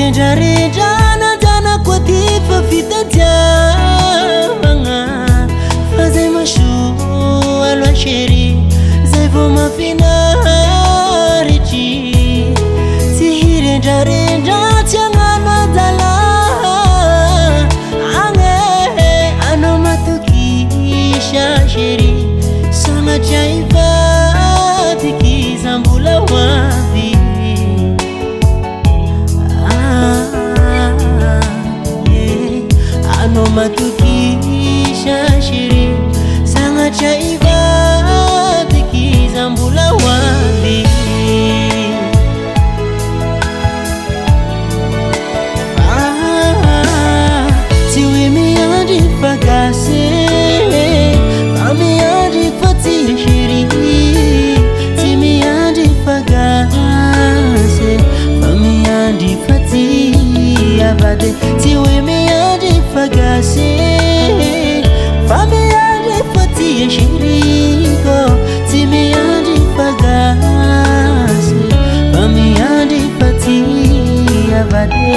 Reja-rejana jana kwa tifa fita jamanga Fazai mashu alwa sheri Zaivo mafina richi Sihi reja-reja tiangana dala Ange ano matukisha sheri Sana jaiva tiki zambula wavi Ano matukisha shiri Sanga chaiva tiki zambula wali Tiwi miyaji fagase Fami yaji fati shiri Timi yaji fagase Fami yaji fati abade Tiwi miyaji fagase Fami yaji fati shiriko Timi yaji fagase Fami yaji fati abade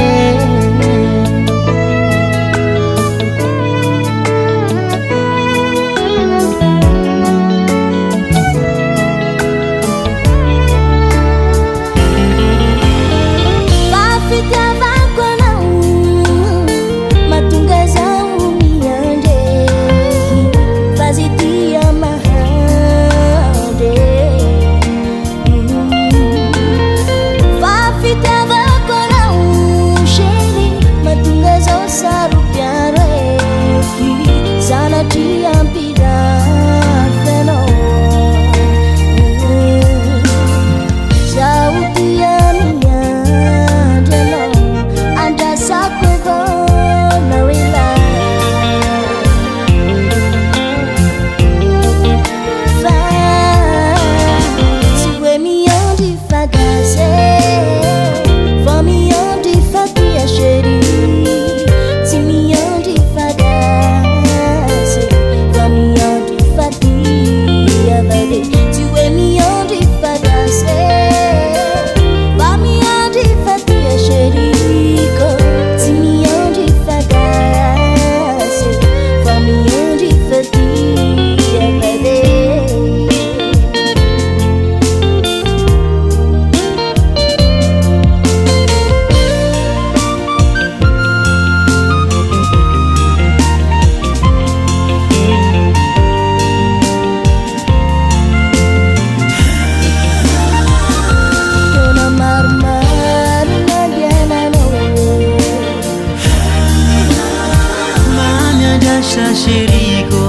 Shiriko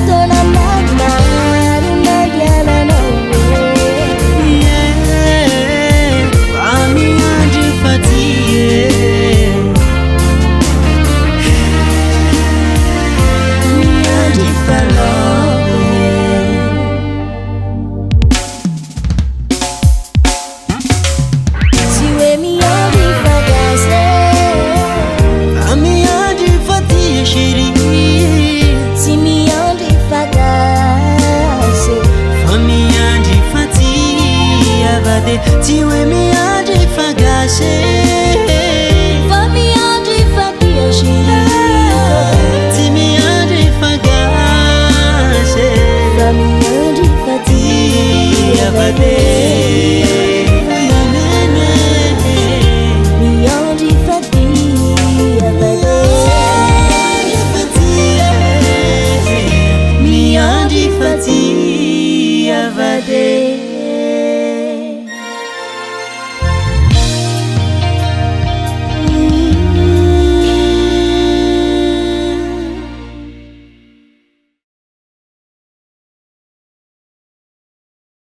Tona magna na diana no Yeah Fami yaji fatiye Yaji falowe Siwe mi yaji fagase Fami yaji fatiye shiri Simi yaji fagase Fami yaji fatiye abade Tiwe mi yaji fagase Fami yaji fatiye shiri Simi yaji fagase Fami yaji fatiye abade